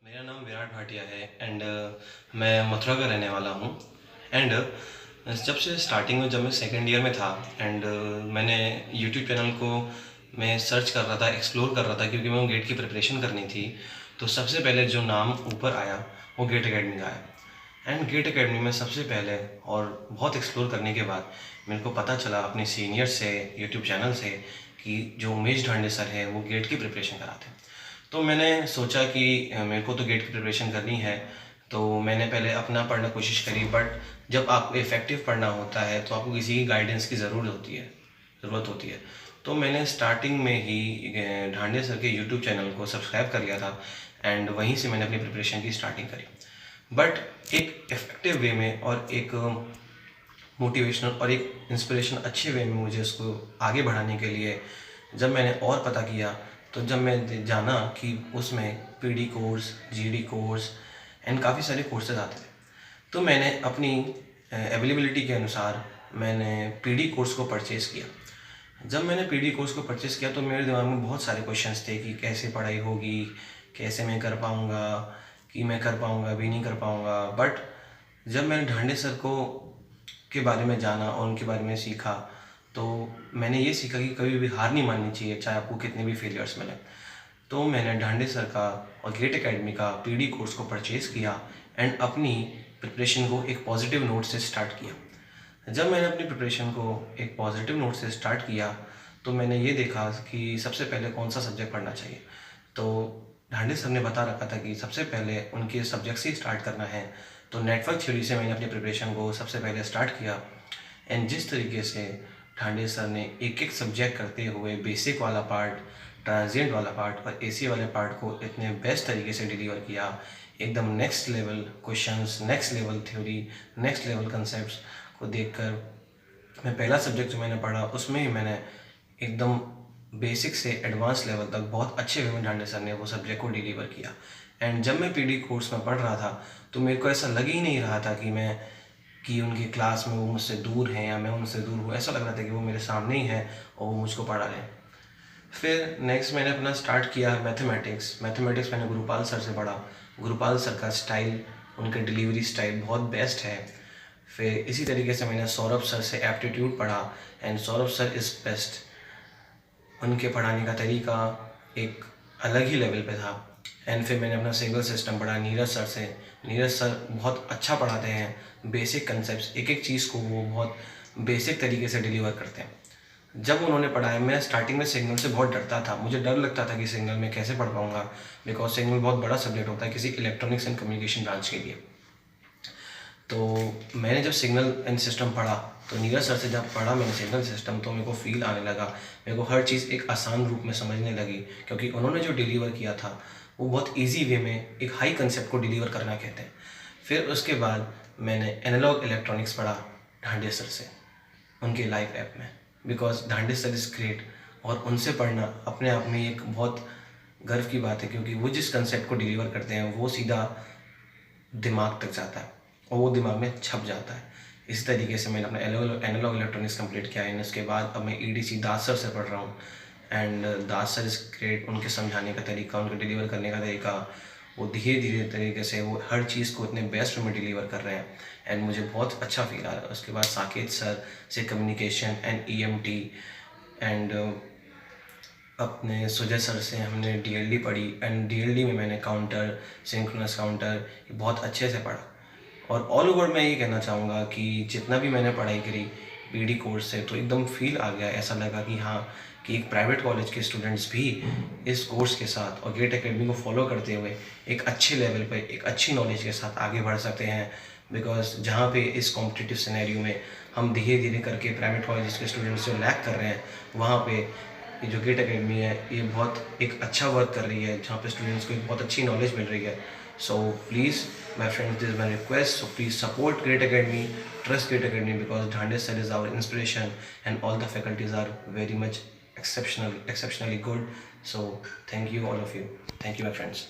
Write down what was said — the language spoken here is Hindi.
मेरा नाम विराट भाटिया है एंड मैं मथुरा का रहने वाला हूँ। एंड जब से स्टार्टिंग में जब मैं सेकेंड ईयर में था एंड मैंने यूट्यूब चैनल को मैं सर्च कर रहा था, एक्सप्लोर कर रहा था क्योंकि मैं गेट की प्रिपरेशन करनी थी। तो सबसे पहले जो नाम ऊपर आया वो गेट एकेडमी का आया। एंड गेट एकेडमी में सबसे पहले और बहुत एक्सप्लोर करने के बाद मेरे को पता चला अपने सीनियर से, यूट्यूब चैनल से, कि जो उमेश ढांडे सर है वो गेट की प्रिपरेशन कराते हैं। तो मैंने सोचा कि मेरे को तो गेट की प्रिपरेशन करनी है, तो मैंने पहले अपना पढ़ना कोशिश करी। बट जब आपको इफ़ेक्टिव पढ़ना होता है तो आपको किसी की गाइडेंस की ज़रूरत होती है। तो मैंने स्टार्टिंग में ही ढांडे सर के यूट्यूब चैनल को सब्सक्राइब कर लिया था एंड वहीं से मैंने अपनी प्रिपरेशन की स्टार्टिंग करी। बट एक इफ़ेक्टिव वे में और एक मोटिवेशनल और एक इंस्पिरेशन अच्छे वे में मुझे उसको आगे बढ़ाने के लिए जब मैंने और पता किया, तो जब मैं जाना कि उसमें PD course, GD course and काफ़ी सारे कोर्सेज आते थे, तो मैंने अपनी अवेलेबिलिटी के अनुसार मैंने पीडी कोर्स को परचेज़ किया। जब मैंने पीडी कोर्स को परचेज़ किया तो मेरे दिमाग में बहुत सारे क्वेश्चंस थे कि कैसे पढ़ाई होगी, कैसे मैं कर पाऊँगा, कि मैं कर पाऊँगा भी नहीं कर पाऊँगा। बट जब मैंने ढांडे सर को के बारे में जाना और उनके बारे में सीखा, तो मैंने ये सीखा कि कभी भी हार नहीं माननी चाहिए, चाहे आपको कितने भी फेलियर्स मिले। तो मैंने ढांडे सर का और गेट एकेडमी का पीडी कोर्स को परचेज़ किया एंड अपनी प्रिपरेशन को एक पॉजिटिव नोट से स्टार्ट किया। जब मैंने अपनी प्रिपरेशन को एक पॉजिटिव नोट से स्टार्ट किया तो मैंने ये देखा कि सबसे पहले कौन सा सब्जेक्ट पढ़ना चाहिए। तो ढांडे सर ने बता रखा था कि सबसे पहले उनके सब्जेक्ट से स्टार्ट करना है। तो नेटवर्क थ्योरी से मैंने अपनी प्रिपरेशन को सबसे पहले स्टार्ट किया एंड जिस तरीके से ढांडे सर ने एक एक सब्जेक्ट करते हुए बेसिक वाला पार्ट, ट्रांजिएंट वाला पार्ट और एसी वाले पार्ट को इतने बेस्ट तरीके से डिलीवर किया, एकदम next level questions, next level theory, next level concepts को देखकर मैं पहला सब्जेक्ट जो मैंने पढ़ा उसमें ही मैंने एकदम बेसिक से एडवांस लेवल तक बहुत अच्छे वे में ढांडे सर ने वो सब्जेक्ट को डिलीवर किया। एंड जब मैं पीडी कोर्स में पढ़ रहा था तो मेरे को ऐसा लग ही नहीं रहा था कि उनकी क्लास में वो मुझसे दूर हैं या मैं उनसे दूर हूँ। ऐसा लग रहा था कि वो मेरे सामने ही हैं और वो मुझको पढ़ा रहे हैं। फिर नेक्स्ट मैंने अपना स्टार्ट किया मैथमेटिक्स मैंने गुरुपाल सर से पढ़ा। गुरुपाल सर का स्टाइल, उनका डिलीवरी स्टाइल बहुत बेस्ट है। फिर इसी तरीके से मैंने सौरभ सर से एप्टीट्यूड पढ़ा and Saurabh sir is best. उनके पढ़ाने का तरीका एक अलग ही लेवल पे था। एंड फिर मैंने अपना सिंगल सिस्टम पढ़ा नीरज सर से। नीरज सर बहुत अच्छा पढ़ाते हैं, बेसिक कंसेप्ट्स, एक एक चीज़ को वो बहुत बेसिक तरीके से डिलीवर करते हैं। जब उन्होंने पढ़ाया, मैं स्टार्टिंग में सिग्नल से बहुत डरता था, मुझे डर लगता था कि सिग्नल में कैसे पढ़ पाऊँगा, बिकॉज सिग्नल बहुत बड़ा सब्जेक्ट होता है किसी इलेक्ट्रॉनिक्स एंड कम्युनिकेशन ब्रांच के लिए। तो मैंने जब सिग्नल एंड सिस्टम पढ़ा तो नीरज सर से जब पढ़ा मैंने सिग्नल सिस्टम, तो मेरे को फील आने लगा, मेरे को हर चीज़ एक आसान रूप में समझने लगी, क्योंकि उन्होंने जो डिलीवर किया था वो बहुत इजी वे में एक हाई कंसेप्ट को डिलीवर करना कहते हैं। फिर उसके बाद मैंने एनालॉग इलेक्ट्रॉनिक्स पढ़ा ढांडे सर से, उनके लाइव ऐप में, because Dhande sir is great. और उनसे पढ़ना अपने आप में एक बहुत गर्व की बात है, क्योंकि वो जिस कंसेप्ट को डिलीवर करते हैं वो सीधा दिमाग तक जाता है और वो दिमाग में छप जाता है। इसी तरीके से मैंने अपना एनालॉग इलेक्ट्रॉनिक्स कंप्लीट किया है। उसके बाद अब मैं ईडीसी दास सर से पढ़ रहा हूँ and Das sir is great. उनके समझाने का तरीका, उनके डिलीवर करने का तरीका, वो धीरे धीरे तरीके से वो हर चीज़ को इतने बेस्ट वे में डिलीवर कर रहे हैं एंड मुझे बहुत अच्छा फील आ रहा है। उसके बाद साकेत सर से कम्युनिकेशन एंड ईएमटी एंड अपने सुजय सर से हमने डीएलडी पढ़ी एंड डीएलडी में मैंने काउंटर, सिंक्रोनस काउंटर बहुत अच्छे से पढ़ा। और ऑल ओवर मैं ये कहना चाहूँगा कि जितना भी मैंने पढ़ाई करी पीडी कोर्स से, तो एकदम फील आ गया, ऐसा लगा कि हाँ, कि एक प्राइवेट कॉलेज के स्टूडेंट्स भी इस कोर्स के साथ और गेट एकेडमी को फॉलो करते हुए एक अच्छे लेवल पे, एक अच्छी नॉलेज के साथ आगे बढ़ सकते हैं। बिकॉज जहाँ पे इस कॉम्पिटिटिव सिनेरियो में हम धीरे धीरे करके प्राइवेट कॉलेज के स्टूडेंट्स जो लैक कर रहे हैं, वहाँ पे ये जो गेट एकेडमी है ये बहुत एक अच्छा वर्क कर रही है, जहाँ पे स्टूडेंट्स को एक बहुत अच्छी नॉलेज मिल रही है। So please, my friends, this is my request. So please support Great Academy, trust Great Academy, because Dhande sir is our inspiration, and all the faculties are very much exceptionally good. So thank you all of you. Thank you, my friends.